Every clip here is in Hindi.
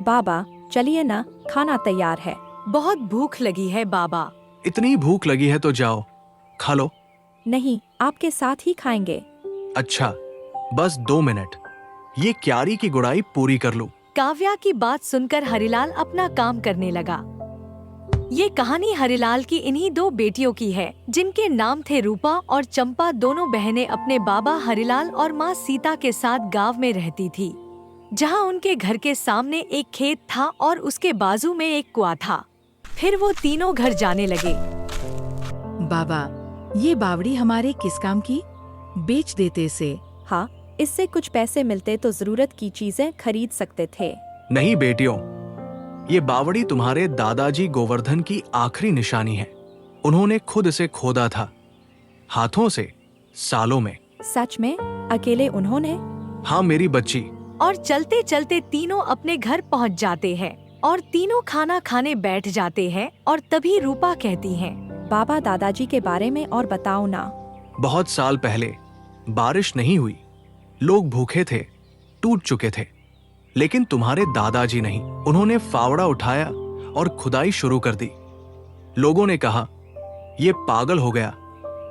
बाबा चलिए ना, खाना तैयार है। बहुत भूख लगी है बाबा। इतनी भूख लगी है तो जाओ खा लो। नहीं, आपके साथ ही खाएंगे। अच्छा, बस 2 मिनट, ये क्यारी की गुड़ाई पूरी कर लूं। काव्या की बात सुनकर हरिलाल अपना काम करने लगा। ये कहानी हरिलाल की इन्हीं 2 बेटियों की है, जिनके नाम थे रूपा और चंपा। दोनों बहनें अपने बाबा हरिलाल और माँ सीता के साथ गांव में रहती थी, जहां उनके घर के सामने एक खेत था और उसके बाजू में एक कुआं था। फिर वो तीनों घर जाने लगे। बाबा, ये बावड़ी हमारे किस काम की? बेच देते इसे। हाँ, इससे कुछ पैसे मिलते तो जरूरत की चीजें खरीद सकते थे। नहीं बेटियों, ये बावड़ी तुम्हारे दादाजी गोवर्धन की आखिरी निशानी है। उन्होंने खुद इसे खोदा था, हाथों से, सालों में। सच में? अकेले उन्होंने? हाँ मेरी बच्ची। और चलते चलते तीनों अपने घर पहुंच जाते हैं और तीनों खाना खाने बैठ जाते हैं। और तभी रूपा कहती है, बाबा दादाजी के बारे में और बताओ ना। बहुत साल पहले बारिश नहीं हुई, लोग भूखे थे, टूट चुके थे, लेकिन तुम्हारे दादाजी नहीं। उन्होंने फावड़ा उठाया और खुदाई शुरू कर दी। लोगों ने कहा ये पागल हो गया,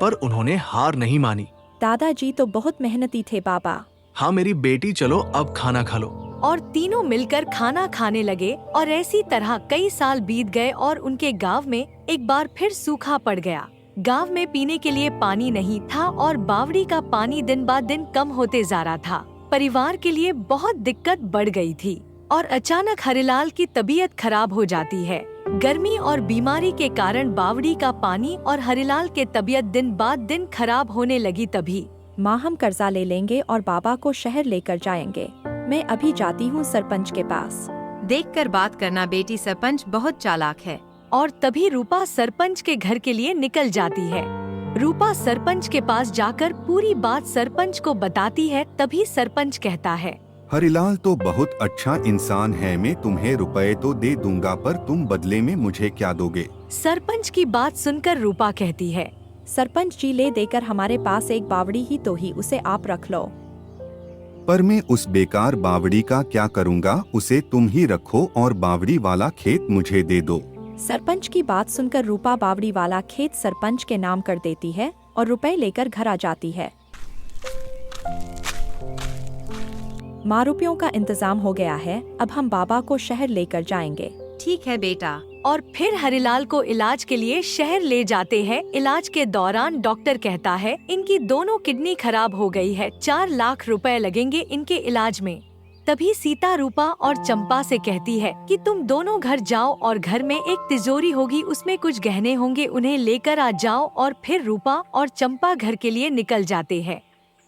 पर उन्होंने हार नहीं मानी। दादाजी तो बहुत मेहनती थे बाबा। हाँ मेरी बेटी, चलो अब खाना खा लो। और तीनों मिलकर खाना खाने लगे। और ऐसी तरह कई साल बीत गए और उनके गांव में एक बार फिर सूखा पड़ गया। गांव में पीने के लिए पानी नहीं था और बावड़ी का पानी दिन बाद दिन कम होते जा रहा था। परिवार के लिए बहुत दिक्कत बढ़ गई थी। और अचानक हरिलाल की तबीयत खराब हो जाती है। गर्मी और बीमारी के कारण बावड़ी का पानी और हरिलाल के तबीयत दिन बाद दिन खराब होने लगी। तभी माँ, हम कर्जा ले लेंगे और बाबा को शहर लेकर जाएंगे। मैं अभी जाती हूँ सरपंच के पास। देखकर बात करना बेटी, सरपंच बहुत चालाक है। और तभी रूपा सरपंच के घर के लिए निकल जाती है। रूपा सरपंच के पास जाकर पूरी बात सरपंच को बताती है। तभी सरपंच कहता है, हरिलाल तो बहुत अच्छा इंसान है, मैं तुम्हें रुपए तो दे दूंगा, पर तुम बदले में मुझे क्या दोगे? सरपंच की बात सुनकर रूपा कहती है, सरपंच जी, ले देकर हमारे पास एक बावड़ी ही तो ही, उसे आप रख लो। पर मैं उस बेकार बावड़ी का क्या करूँगा? उसे तुम ही रखो और बावड़ी वाला खेत मुझे दे दो। सरपंच की बात सुनकर रूपा बावड़ी वाला खेत सरपंच के नाम कर देती है और रुपए लेकर घर आ जाती है। माँ, रुपयों का इंतजाम हो गया है, अब हम बाबा को शहर लेकर जाएंगे। ठीक है बेटा। और फिर हरिलाल को इलाज के लिए शहर ले जाते हैं। इलाज के दौरान डॉक्टर कहता है इनकी दोनों किडनी खराब हो गई है, 4 लाख रुपए लगेंगे इनके इलाज में। तभी सीता रूपा और चंपा से कहती है कि तुम दोनों घर जाओ और घर में एक तिजोरी होगी, उसमें कुछ गहने होंगे, उन्हें लेकर आ जाओ। और फिर रूपा और चंपा घर के लिए निकल जाते हैं।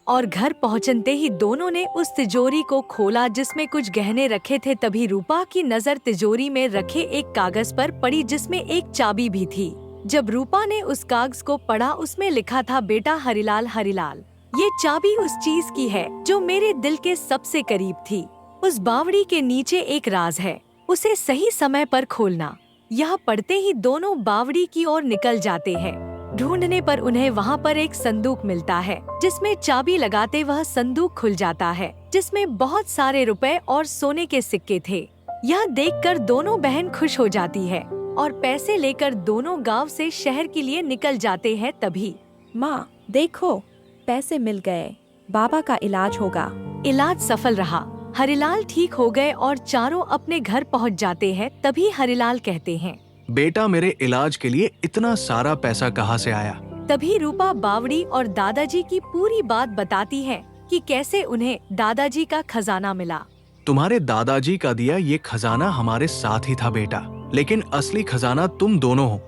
और घर पहुंचते ही दोनों ने उस तिजोरी को खोला जिसमें कुछ गहने रखे थे। तभी रूपा की नजर तिजोरी में रखे एक कागज पर पड़ी जिसमें एक चाबी भी थी। जब रूपा ने उस कागज को पढ़ा, उसमें लिखा था, बेटा हरिलाल, हरिलाल, ये चाबी उस चीज की है जो मेरे दिल के सबसे करीब थी। उस बावड़ी के नीचे एक राज है, उसे सही समय पर खोलना। यह पढ़ते ही दोनों बावड़ी की ओर निकल जाते हैं। ढूंढने पर उन्हें वहाँ पर एक संदूक मिलता है, जिसमें चाबी लगाते वह संदूक खुल जाता है, जिसमें बहुत सारे रुपए और सोने के सिक्के थे। यह देखकर दोनों बहन खुश हो जाती है और पैसे लेकर दोनों गांव से शहर के लिए निकल जाते हैं। तभी माँ देखो, पैसे मिल गए, बाबा का इलाज होगा। इलाज सफल रहा, हरिलाल ठीक हो गए और चारों अपने घर पहुंच जाते हैं। तभी हरिलाल कहते हैं, बेटा मेरे इलाज के लिए इतना सारा पैसा कहाँ से आया? तभी रूपा बावड़ी और दादाजी की पूरी बात बताती है कि कैसे उन्हें दादाजी का खजाना मिला। तुम्हारे दादाजी का दिया ये खजाना हमारे साथ ही था बेटा, लेकिन असली खजाना तुम दोनों हो।